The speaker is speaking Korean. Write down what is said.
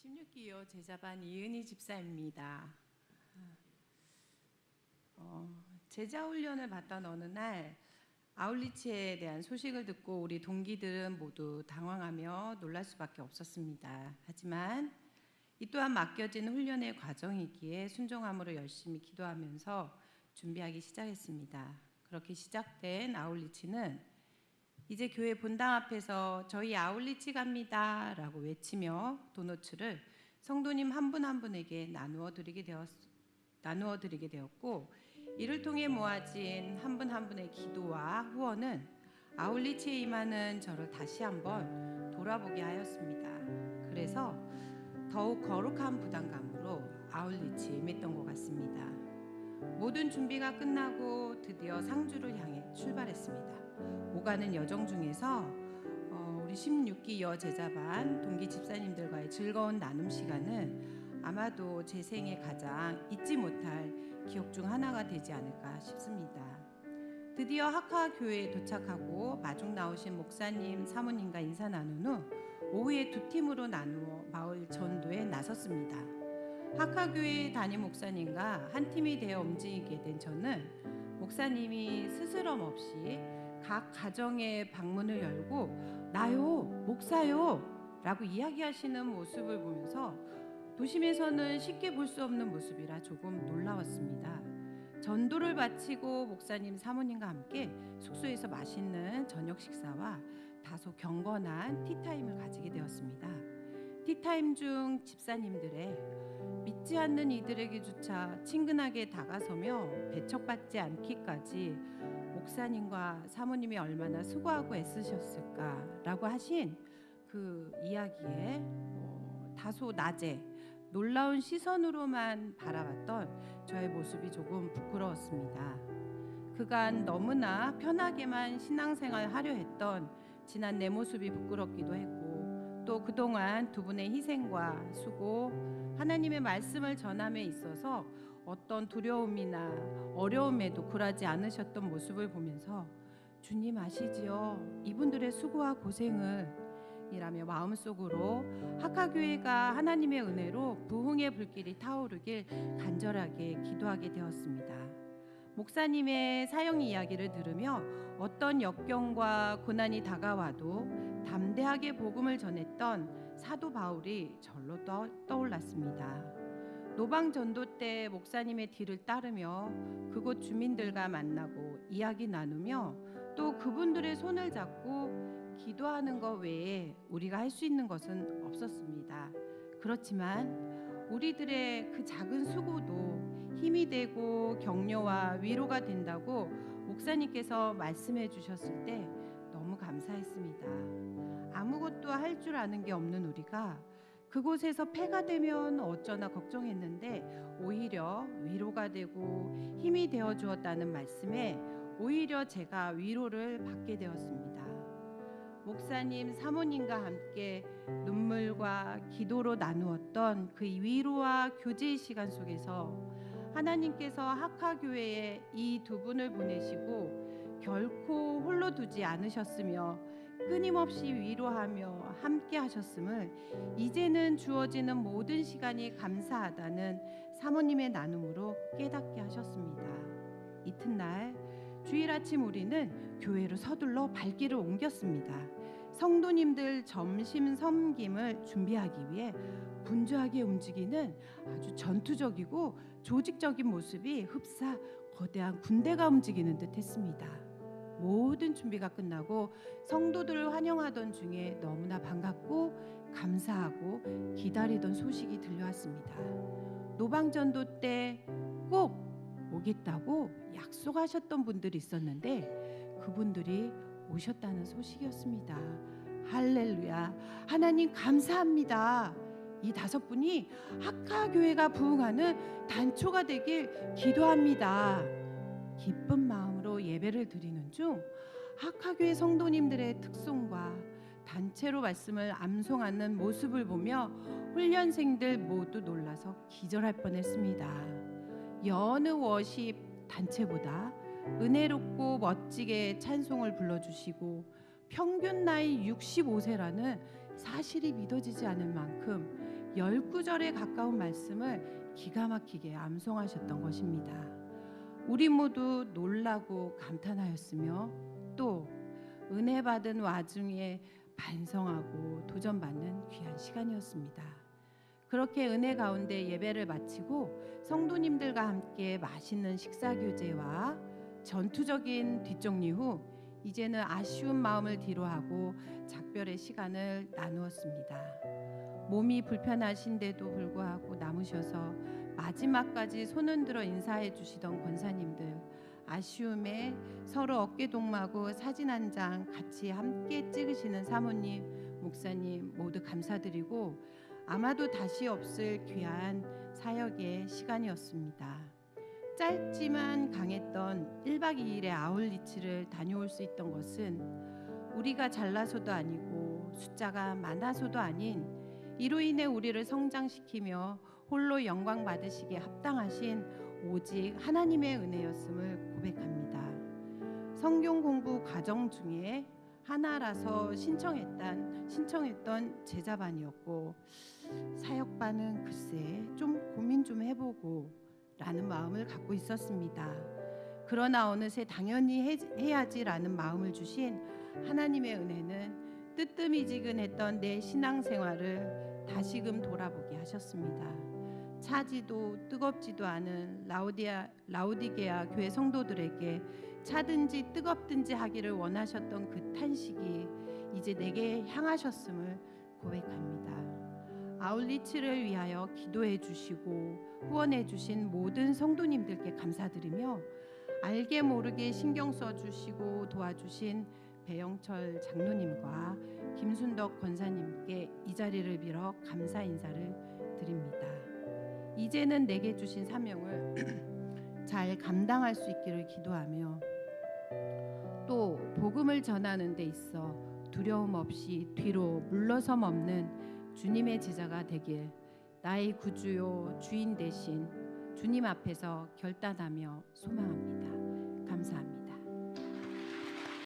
16기요 제자반 이은희 집사입니다. 제자 훈련을 받던 어느 날 아울리치에 대한 소식을 듣고 우리 동기들은 모두 당황하며 놀랄 수밖에 없었습니다. 하지만 이 또한 맡겨진 훈련의 과정이기에 순종함으로 열심히 기도하면서 준비하기 시작했습니다. 그렇게 시작된 아울리치는 이제 교회 본당 앞에서 저희 아울리치 갑니다 라고 외치며 도너츠를 성도님 한 분 한 분에게 나누어 드리게 되었고, 이를 통해 모아진 한 분 한 분의 기도와 후원은 아울리치에 임하는 저를 다시 한번 돌아보게 하였습니다. 그래서 더욱 거룩한 부담감으로 아울리치에 임했던 것 같습니다. 모든 준비가 끝나고 드디어 상주를 향해 출발했습니다. 오가는 여정 중에서 우리 16기 여제자반 동기 집사님들과의 즐거운 나눔 시간은 아마도 제 생에 가장 잊지 못할 기억 중 하나가 되지 않을까 싶습니다. 드디어 하카교회에 도착하고 마중 나오신 목사님, 사모님과 인사 나눈 후 오후에 두 팀으로 나누어 마을 전도에 나섰습니다. 하카교회 담임 목사님과 한 팀이 되어 움직이게 된 저는 목사님이 스스럼 없이 각 가정의 방문을 열고 나요, 목사요 라고 이야기하시는 모습을 보면서 도심에서는 쉽게 볼 수 없는 모습이라 조금 놀라웠습니다. 전도를 마치고 목사님 사모님과 함께 숙소에서 맛있는 저녁 식사와 다소 경건한 티타임을 가지게 되었습니다. 티타임 중 집사님들의 믿지 않는 이들에게조차 친근하게 다가서며 배척받지 않기까지 목사님과 사모님이 얼마나 수고하고 애쓰셨을까라고 하신 그 이야기에 다소 낮에 놀라운 시선으로만 바라봤던 저의 모습이 조금 부끄러웠습니다. 그간 너무나 편하게만 신앙생활 하려 했던 지난 내 모습이 부끄럽기도 했고, 또 그동안 두 분의 희생과 수고, 하나님의 말씀을 전함에 있어서 어떤 두려움이나 어려움에도 굴하지 않으셨던 모습을 보면서 주님 아시지요? 이분들의 수고와 고생을 이라며 마음속으로 하카교회가 하나님의 은혜로 부흥의 불길이 타오르길 간절하게 기도하게 되었습니다. 목사님의 사형 이야기를 들으며 어떤 역경과 고난이 다가와도 담대하게 복음을 전했던 사도 바울이 절로 떠올랐습니다. 노방 전도 때 목사님의 뒤를 따르며 그곳 주민들과 만나고 이야기 나누며 또 그분들의 손을 잡고 기도하는 것 외에 우리가 할 수 있는 것은 없었습니다. 그렇지만 우리들의 그 작은 수고도 힘이 되고 격려와 위로가 된다고 목사님께서 말씀해 주셨을 때 너무 감사했습니다. 아무것도 할 줄 아는 게 없는 우리가 그곳에서 폐가 되면 어쩌나 걱정했는데 오히려 위로가 되고 힘이 되어 주었다는 말씀에 오히려 제가 위로를 받게 되었습니다. 목사님, 사모님과 함께 눈물과 기도로 나누었던 그 위로와 교제의 시간 속에서 하나님께서 하카교회에 이 두 분을 보내시고 결코 홀로 두지 않으셨으며 끊임없이 위로하며 함께 하셨음을 이제는 주어지는 모든 시간이 감사하다는 사모님의 나눔으로 깨닫게 하셨습니다. 이튿날 주일 아침 우리는 교회로 서둘러 발길을 옮겼습니다. 성도님들 점심 섬김을 준비하기 위해 분주하게 움직이는 아주 전투적이고 조직적인 모습이 흡사 거대한 군대가 움직이는 듯 했습니다. 모든 준비가 끝나고 성도들을 환영하던 중에 너무나 반갑고 감사하고 기다리던 소식이 들려왔습니다. 노방전도 때 꼭 오겠다고 약속하셨던 분들이 있었는데 그분들이 오셨다는 소식이었습니다. 할렐루야, 하나님 감사합니다. 이 5분이 하카교회가 부흥하는 단초가 되길 기도합니다. 기쁜 마음으로 예배를 드리는 중 하카교회 성도님들의 특송과 단체로 말씀을 암송하는 모습을 보며 훈련생들 모두 놀라서 기절할 뻔했습니다. 여느 워십 단체보다 은혜롭고 멋지게 찬송을 불러주시고 평균 나이 65세라는 사실이 믿어지지 않을 만큼 10구절에 가까운 말씀을 기가 막히게 암송하셨던 것입니다. 우리 모두 놀라고 감탄하였으며 또 은혜 받은 와중에 반성하고 도전받는 귀한 시간이었습니다. 그렇게 은혜 가운데 예배를 마치고 성도님들과 함께 맛있는 식사 교제와 전투적인 뒷정리 후 이제는 아쉬운 마음을 뒤로하고 작별의 시간을 나누었습니다. 몸이 불편하신데도 불구하고 남으셔서 마지막까지 손 흔들어 인사해 주시던 권사님들, 아쉬움에 서로 어깨 동무하고 사진 한 장 같이 함께 찍으시는 사모님, 목사님 모두 감사드리고 아마도 다시 없을 귀한 사역의 시간이었습니다. 짧지만 강했던 1박 2일의 아울리치를 다녀올 수 있던 것은 우리가 잘나서도 아니고 숫자가 많아서도 아닌 이로 인해 우리를 성장시키며 홀로 영광 받으시기에 합당하신 오직 하나님의 은혜였음을 고백합니다. 성경 공부 과정 중에 하나라서 신청했던 제자반이었고 사역반은 글쎄 좀 고민 좀 해보고 라는 마음을 갖고 있었습니다. 그러나 어느새 당연히 해야지라는 마음을 주신 하나님의 은혜는 뜨뜻미지근했던 내 신앙생활을 다시금 돌아보게 하셨습니다. 차지도 뜨겁지도 않은 라우디게아 교회 성도들에게 차든지 뜨겁든지 하기를 원하셨던 그 탄식이 이제 내게 향하셨음을 고백합니다. 아울리치를 위하여 기도해 주시고 후원해 주신 모든 성도님들께 감사드리며 알게 모르게 신경 써 주시고 도와주신 배영철 장로님과 김순덕 권사님께 이 자리를 빌어 감사 인사를 드립니다. 이제는 내게 주신 사명을 잘 감당할 수 있기를 기도하며 또 복음을 전하는 데 있어 두려움 없이 뒤로 물러섬 없는 주님의 제자가 되길 나의 구주요 주인 되신 주님 앞에서 결단하며 소망합니다. 감사합니다.